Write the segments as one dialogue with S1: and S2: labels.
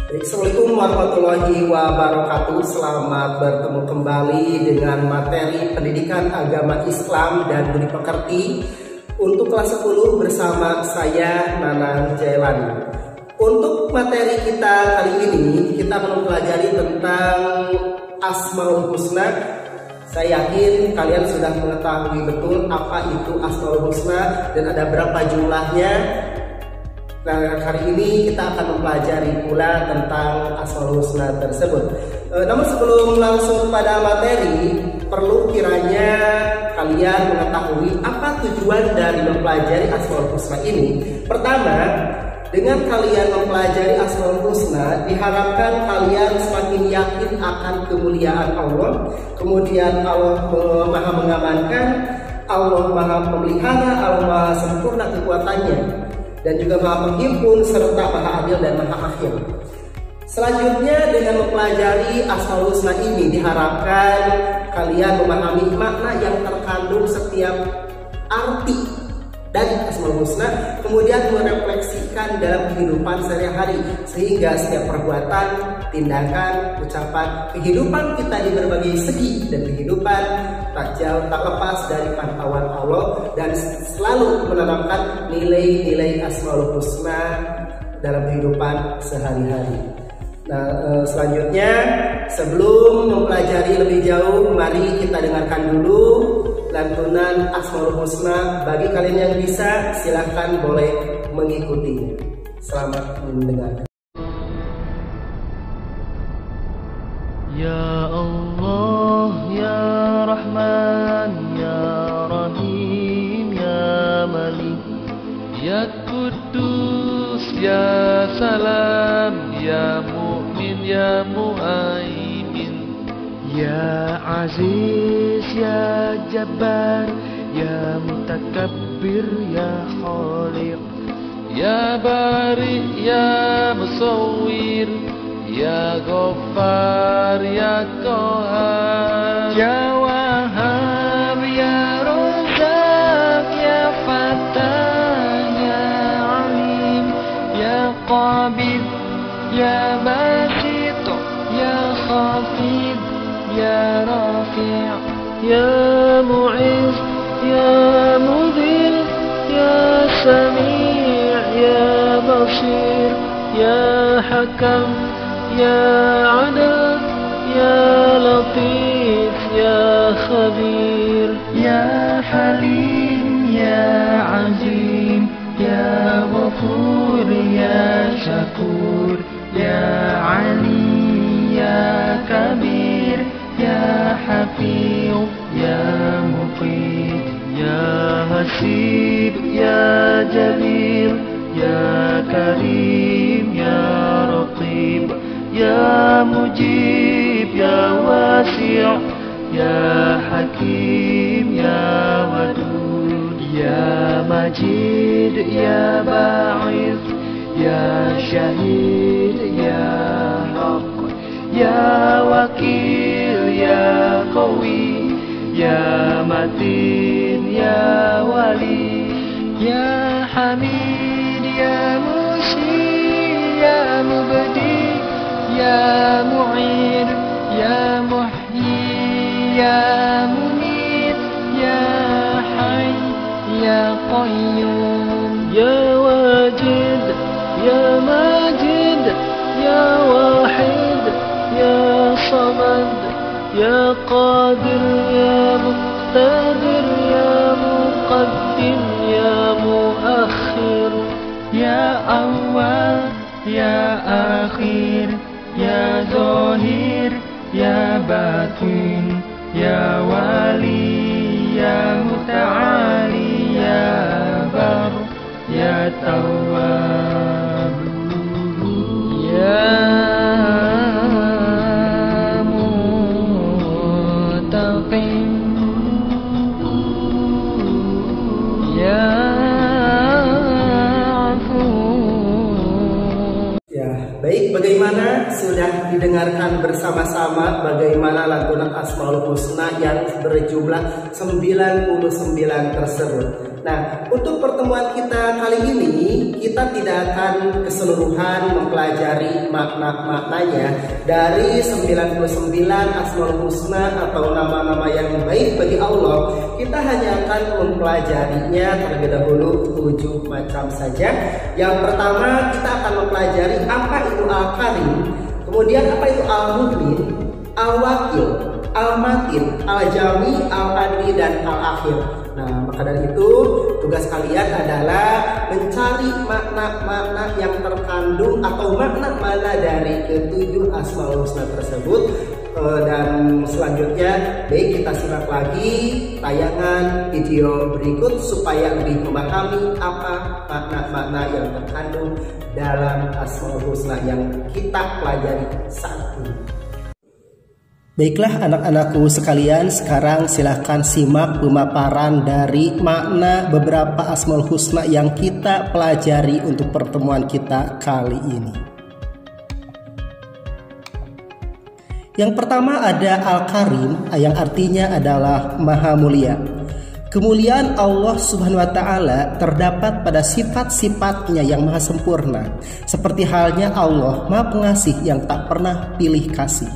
S1: Assalamualaikum warahmatullahi wabarakatuh. Selamat bertemu kembali dengan materi pendidikan agama Islam dan budi pekerti untuk kelas 10 bersama saya Nanang Jailani. Untuk materi kita kali ini kita mempelajari tentang Asmaul Husna. Saya yakin kalian sudah mengetahui betul apa itu Asmaul Husna dan ada berapa jumlahnya. Nah, hari ini kita akan mempelajari pula tentang Asmaul Husna tersebut. Namun sebelum langsung pada materi, perlu kiranya kalian mengetahui apa tujuan dari mempelajari Asmaul Husna ini. Pertama, dengan kalian mempelajari Asmaul Husna, diharapkan kalian semakin yakin akan kemuliaan Allah. Kemudian Allah maha mengamankan, Allah maha memelihara, Allah maha sempurna kekuatannya, dan juga maha menghimpun serta maha adil dan maha akhir. Selanjutnya, dengan mempelajari Asmaul Husna ini diharapkan kalian memahami makna yang terkandung setiap arti dari Asmaul Husna, kemudian merefleksikan dalam kehidupan sehari-hari sehingga setiap perbuatan, tindakan, ucapan, kehidupan kita di berbagai segi dan kehidupan tak jauh tak lepas dari pantauan Allah dan selalu menanamkan nilai-nilai Asmaul Husna dalam kehidupan sehari-hari. Nah, selanjutnya sebelum mempelajari lebih jauh, mari kita dengarkan dulu lantunan Asmaul Husna. Bagi kalian yang bisa, silahkan boleh mengikutinya. Selamat mendengarkan.
S2: Ya Allah, Ya Rahman, Ya Rahim, Ya Malik, Ya Kudus, Ya Salam, Ya Mu'min, Ya Mu'aimin, Ya Aziz, Ya Jabbar, Ya Mutakabbir, Ya Khaliq, Ya Bari, Ya Musawwir, Ya Ghaffar, Ya Qahar, Ya Wahhab, Ya Razzaq, Ya Fattah, Ya Alim, Ya Qabid, Ya Basit, Ya Khafid, Ya Rafi', Ya Mu'izz, Ya Mudhil, Ya Sami', Ya Basir, Ya Hakam, Ya Adil, Ya Latif, Ya Khabir, Ya Halim, Ya Azim, Ya Ghafur, Ya Syakur, Ya Ali, Ya Kabir, Ya Hafiz, Ya Muqit, Ya Hasib, Ya Jalil, Ya Karim, Ya Raqib, Ya Mujib, Ya Wasi', Ya Hakim, Ya Wadud, Ya Majid, Ya Ba'id, Ya Syahid, Ya Haq, Ya Wakil, Ya Qawi, Ya Matin, Ya Wali, Ya Hamid, Ya Musi, Ya Mubdi, Ya Mu'id, Ya Muhyi, Ya Mumit, Ya Hayy, Ya Qayyum, Ya Wajid, Ya Majid, Ya Wahid, Ya Samad, Ya Qadir, Ya Muqtadir, Ya Muqaddim, Ya Muakhir, Ya Awwal, Ya Akhir, Ya Zahir, Ya Batin, Ya Wali, Ya Muta'ali, Ya Bar, Ya Tawwab, Ya Muttaqin, Ya
S1: Baik, bagaimana sudah didengarkan bersama-sama bagaimana lantunan Asmaul Husna yang berjumlah 99 tersebut. Nah, untuk pertemuan kita kali ini kita tidak akan keseluruhan mempelajari makna-maknanya dari 99 Asmaul Husna atau nama-nama yang baik bagi Allah. Kita hanya akan mempelajarinya terlebih dahulu 7 macam saja. Yang pertama, kita akan mempelajari apa itu Al-Karim, kemudian apa itu Al-Mu'min, Al-Wakil, Al-Matin, Al-Jami, Al-Adli, dan Al-Akhir. Nah, maka dari itu tugas kalian adalah mencari makna-makna yang terkandung atau makna mana dari ke-7 Asmaul Husna tersebut. Dan selanjutnya, baik, kita simak lagi tayangan video berikut supaya lebih memahami apa makna-makna yang terkandung dalam Asmaul Husna yang kita pelajari saat ini. Baiklah anak-anakku sekalian, sekarang silahkan simak pemaparan dari makna beberapa Asmaul Husna yang kita pelajari untuk pertemuan kita kali ini. Yang pertama ada Al-Karim, yang artinya adalah Maha Mulia. Kemuliaan Allah Subhanahu wa Ta'ala terdapat pada sifat-sifatnya yang maha sempurna, seperti halnya Allah Maha Pengasih yang tak pernah pilih kasih.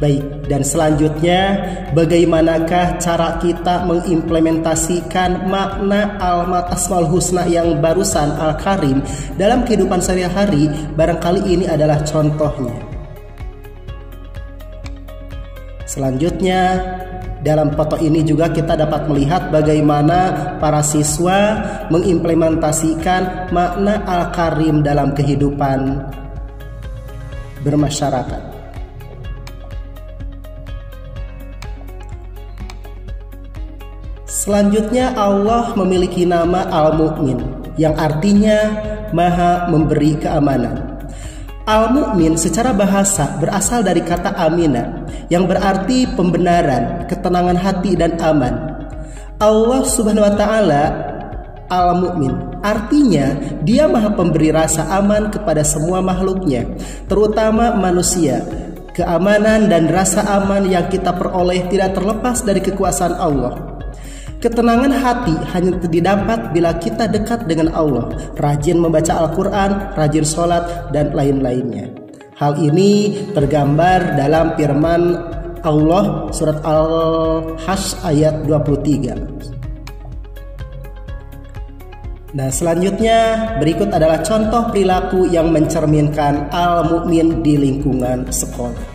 S1: Baik, dan selanjutnya bagaimanakah cara kita mengimplementasikan makna Asmaul Husna yang barusan Al-Karim dalam kehidupan sehari-hari? Barangkali ini adalah contohnya. Selanjutnya, dalam foto ini juga kita dapat melihat bagaimana para siswa mengimplementasikan makna Al-Karim dalam kehidupan bermasyarakat. Selanjutnya, Allah memiliki nama Al-Mu'min yang artinya Maha Memberi Keamanan. Al-Mu'min secara bahasa berasal dari kata amina yang berarti pembenaran, ketenangan hati, dan aman. Allah Subhanahu wa Ta'ala Al-Mu'min artinya Dia Maha Pemberi rasa aman kepada semua makhluknya, terutama manusia. Keamanan dan rasa aman yang kita peroleh tidak terlepas dari kekuasaan Allah. Ketenangan hati hanya didapat bila kita dekat dengan Allah, rajin membaca Al-Quran, rajin sholat, dan lain-lainnya. Hal ini tergambar dalam firman Allah surat Al-Hash ayat 23. Nah, selanjutnya berikut adalah contoh perilaku yang mencerminkan Al-Mu'min di lingkungan sekolah.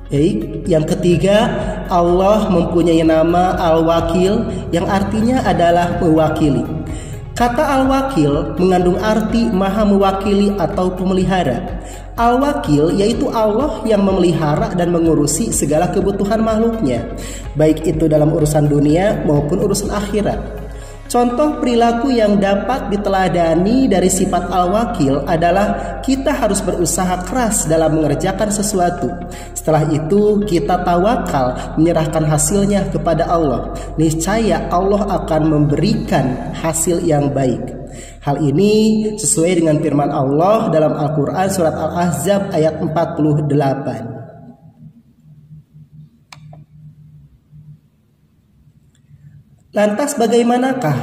S1: Baik, yang ketiga, Allah mempunyai nama Al-Wakil yang artinya adalah mewakili. Kata Al-Wakil mengandung arti maha mewakili atau pemelihara. Al-Wakil yaitu Allah yang memelihara dan mengurusi segala kebutuhan makhluknya, baik itu dalam urusan dunia maupun urusan akhirat. Contoh perilaku yang dapat diteladani dari sifat Al-Wakil adalah kita harus berusaha keras dalam mengerjakan sesuatu. Setelah itu kita tawakal menyerahkan hasilnya kepada Allah. Niscaya Allah akan memberikan hasil yang baik. Hal ini sesuai dengan firman Allah dalam Al-Quran surat Al-Ahzab ayat 48. Lantas bagaimanakah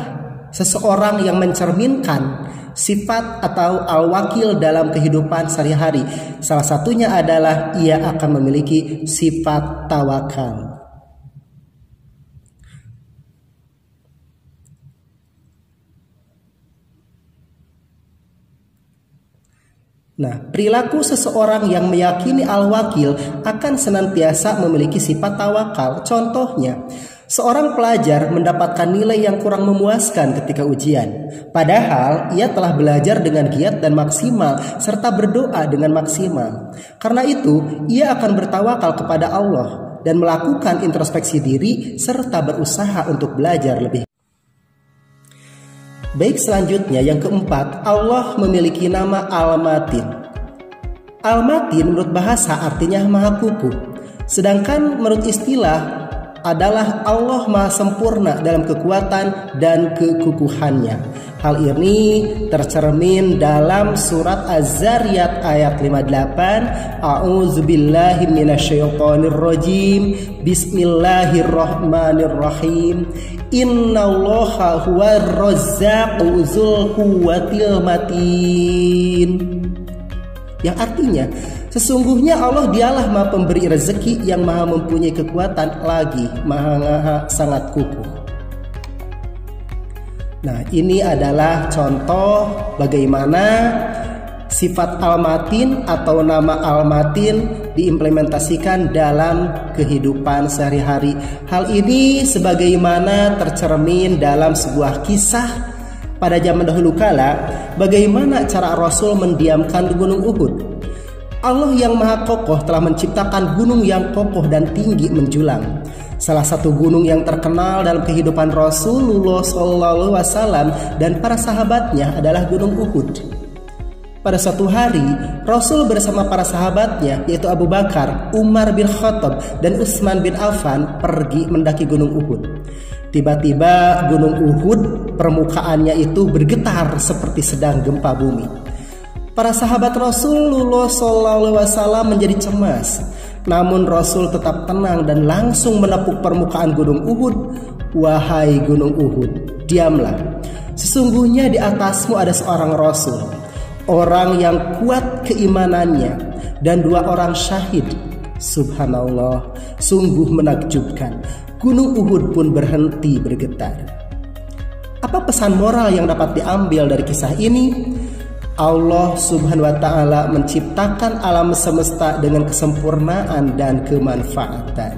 S1: seseorang yang mencerminkan sifat atau Al-Wakil dalam kehidupan sehari-hari? Salah satunya adalah ia akan memiliki sifat tawakal. Nah, perilaku seseorang yang meyakini Al-Wakil akan senantiasa memiliki sifat tawakal. Contohnya, seorang pelajar mendapatkan nilai yang kurang memuaskan ketika ujian, padahal ia telah belajar dengan giat dan maksimal serta berdoa dengan maksimal. Karena itu, ia akan bertawakal kepada Allah dan melakukan introspeksi diri serta berusaha untuk belajar lebih. Baik, selanjutnya yang keempat, Allah memiliki nama Al-Matin. Al-Matin menurut bahasa artinya maha kukuh, sedangkan menurut istilah adalah Allah maha sempurna dalam kekuatan dan kekukuhannya. Hal ini tercermin dalam surat Az-Zariyat ayat 58. A'udzubillahi minasyaitonirrajim. Bismillahirrahmanirrahim. Innallaha huwarrazzaqu dzul quwwatil matin. Yang artinya, sesungguhnya Allah dialah Maha Pemberi rezeki yang Maha mempunyai kekuatan, lagi Maha sangat kukuh. Nah, ini adalah contoh bagaimana sifat Al-Matin atau nama Al-Matin diimplementasikan dalam kehidupan sehari-hari. Hal ini sebagaimana tercermin dalam sebuah kisah pada zaman dahulu kala, bagaimana cara Rasul mendiamkan gunung Uhud. Allah yang Maha Kokoh telah menciptakan gunung yang kokoh dan tinggi menjulang. Salah satu gunung yang terkenal dalam kehidupan Rasulullah SAW dan para sahabatnya adalah Gunung Uhud. Pada suatu hari, Rasul bersama para sahabatnya, yaitu Abu Bakar, Umar bin Khattab, dan Utsman bin Affan pergi mendaki Gunung Uhud. Tiba-tiba Gunung Uhud permukaannya itu bergetar seperti sedang gempa bumi. Para sahabat Rasulullah SAW menjadi cemas. Namun Rasul tetap tenang dan langsung menepuk permukaan Gunung Uhud. Wahai Gunung Uhud, diamlah. Sesungguhnya di atasmu ada seorang Rasul, orang yang kuat keimanannya, dan 2 orang syahid. Subhanallah, sungguh menakjubkan. Gunung Uhud pun berhenti bergetar. Apa pesan moral yang dapat diambil dari kisah ini? Allah Subhanahu wa Ta'ala menciptakan alam semesta dengan kesempurnaan dan kemanfaatan.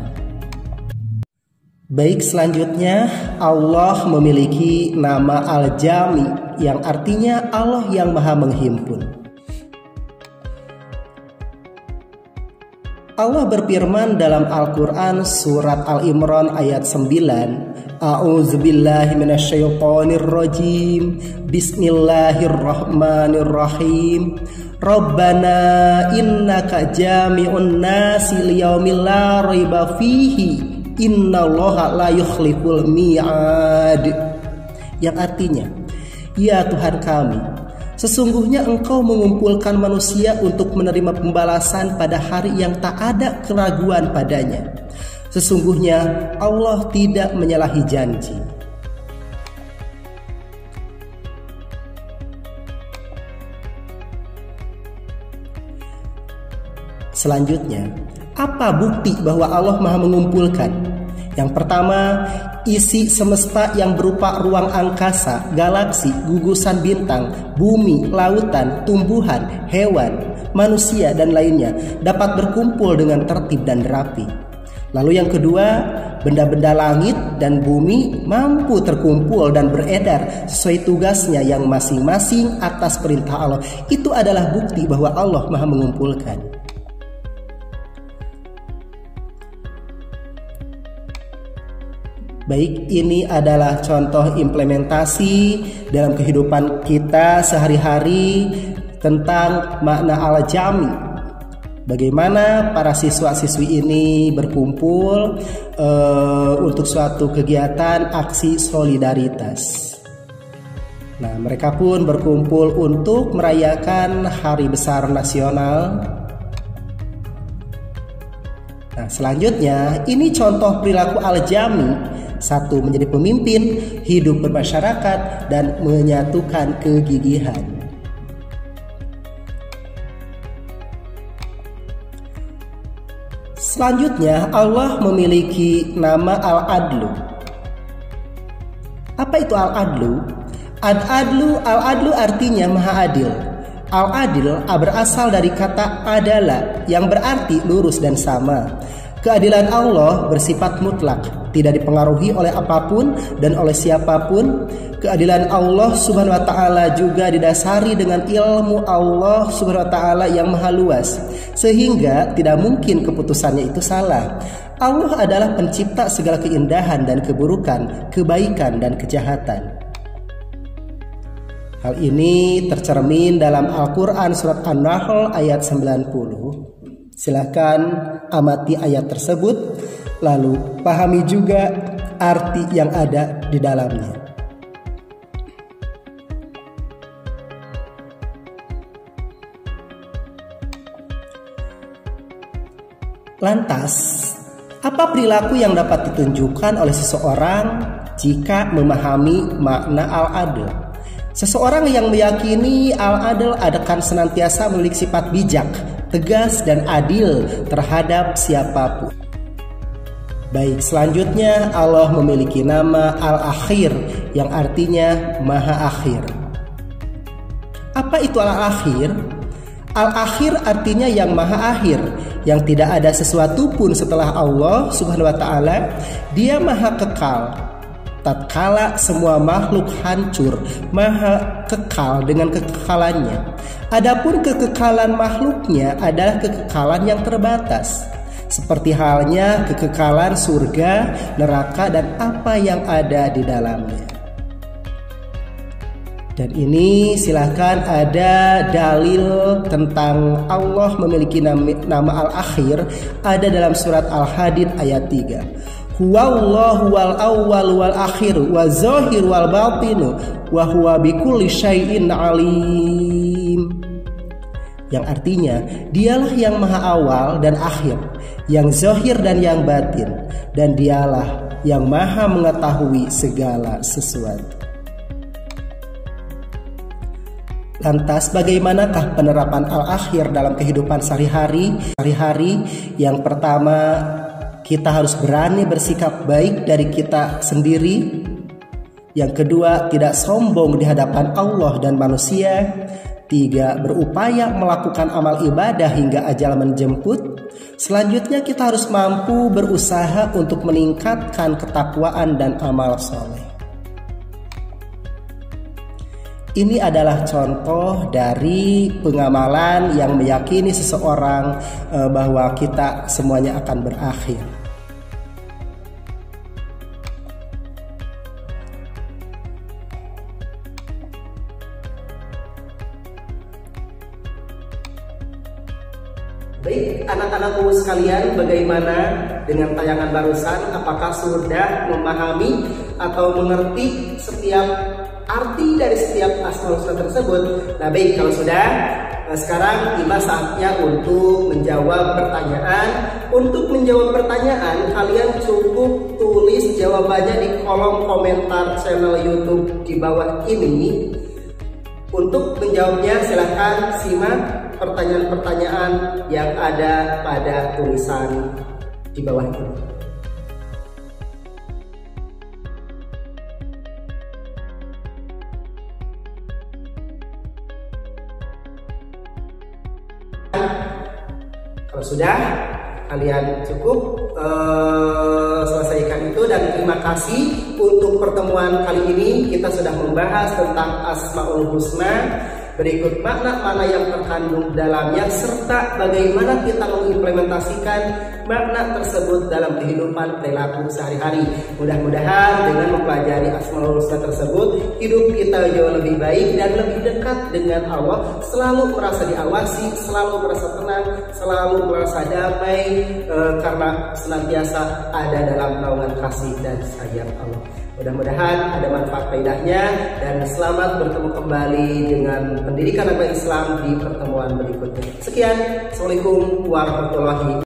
S1: Baik, selanjutnya Allah memiliki nama Al-Jami yang artinya Allah yang Maha Menghimpun. Allah berfirman dalam Al-Quran surat Al-Imran ayat 9. A'udzubillahi minasyaitonirrajim. Bismillahirrahmanirrahim. Rabbana innaka jami'un nasi liyaumil la raiba fihi. Innallaha la yukhliful mi'ad. Yang artinya, ya Tuhan kami, sesungguhnya Engkau mengumpulkan manusia untuk menerima pembalasan pada hari yang tak ada keraguan padanya. Sesungguhnya Allah tidak menyalahi janji. Selanjutnya, apa bukti bahwa Allah Maha mengumpulkan? Yang pertama, isi semesta yang berupa ruang angkasa, galaksi, gugusan bintang, bumi, lautan, tumbuhan, hewan, manusia, dan lainnya dapat berkumpul dengan tertib dan rapi. Lalu yang kedua, benda-benda langit dan bumi mampu terkumpul dan beredar sesuai tugasnya yang masing-masing atas perintah Allah. Itu adalah bukti bahwa Allah Maha mengumpulkan. Baik, ini adalah contoh implementasi dalam kehidupan kita sehari-hari tentang makna al-jami. Bagaimana para siswa-siswi ini berkumpul untuk suatu kegiatan aksi solidaritas. Nah, mereka pun berkumpul untuk merayakan Hari Besar Nasional. Nah, selanjutnya ini contoh perilaku al-jami. 1. Menjadi pemimpin, hidup bermasyarakat, dan menyatukan kegigihan. Selanjutnya, Allah memiliki nama Al-Adlu. Apa itu Al-Adlu? Al-Adlu artinya Maha Adil. Al-Adil berasal dari kata adalah yang berarti lurus dan sama. Keadilan Allah bersifat mutlak, tidak dipengaruhi oleh apapun dan oleh siapapun. Keadilan Allah Subhanahu wa Ta'ala juga didasari dengan ilmu Allah Subhanahu wa Ta'ala yang maha luas, sehingga tidak mungkin keputusannya itu salah. Allah adalah pencipta segala keindahan dan keburukan, kebaikan dan kejahatan. Hal ini tercermin dalam Al-Quran surat An-Nahl ayat 90. Silakan amati ayat tersebut, lalu pahami juga arti yang ada di dalamnya. Lantas, apa perilaku yang dapat ditunjukkan oleh seseorang jika memahami makna al-adl? Seseorang yang meyakini al-adl akan senantiasa memiliki sifat bijak, tegas, dan adil terhadap siapapun. Baik, selanjutnya Allah memiliki nama Al-Akhir yang artinya Maha Akhir. Apa itu Al-Akhir? Al-Akhir artinya yang Maha Akhir, yang tidak ada sesuatu pun setelah Allah Subhanahu wa taala. Dia Maha Kekal. Tatkala semua makhluk hancur, Maha Kekal dengan kekekalannya. Adapun kekekalan makhluknya adalah kekekalan yang terbatas, seperti halnya kekekalan surga, neraka, dan apa yang ada di dalamnya. Dan ini silahkan ada dalil tentang Allah memiliki nama Al-Akhir ada dalam surat Al-Hadid ayat 3. Huwallahu wal awwal wal akhir wa zahir wal batinu wa huwa bikulli syai'in alim. Yang artinya, dialah yang maha awal dan akhir, yang zahir dan yang batin, dan dialah yang maha mengetahui segala sesuatu. Lantas bagaimanakah penerapan al-akhir dalam kehidupan sehari-hari? Yang pertama, kita harus berani bersikap baik dari kita sendiri. Yang kedua, tidak sombong di hadapan Allah dan manusia. 3, berupaya melakukan amal ibadah hingga ajal menjemput. Selanjutnya kita harus mampu berusaha untuk meningkatkan ketakwaan dan amal soleh. Ini adalah contoh dari pengamalan yang meyakini seseorang bahwa kita semuanya akan berakhir. Baik, anak-anakku sekalian, bagaimana dengan tayangan barusan? Apakah sudah memahami atau mengerti setiap arti dari setiap asmaul husna tersebut? Nah baik, kalau sudah, sekarang tiba saatnya untuk menjawab pertanyaan. Untuk menjawab pertanyaan, kalian cukup tulis jawabannya di kolom komentar channel YouTube di bawah ini. Untuk menjawabnya silahkan simak pertanyaan-pertanyaan yang ada pada tulisan di bawah ini. Kalau sudah, kalian cukup selesaikan itu, dan terima kasih untuk pertemuan kali ini. Kita sudah membahas tentang Asmaul Husna, berikut makna-makna yang terkandung dalamnya, serta bagaimana kita mengimplementasikan makna tersebut dalam kehidupan perilaku sehari-hari. Mudah-mudahan dengan mempelajari Asmaul Husna tersebut, hidup kita jauh lebih baik dan lebih dekat dengan Allah, selalu merasa diawasi, selalu merasa tenang, selalu merasa damai, karena senantiasa ada dalam naungan kasih dan sayang Allah. Mudah-mudahan ada manfaat faedahnya, dan selamat bertemu kembali dengan pendidikan agama Islam di pertemuan berikutnya. Sekian, Assalamualaikum warahmatullahi wabarakatuh.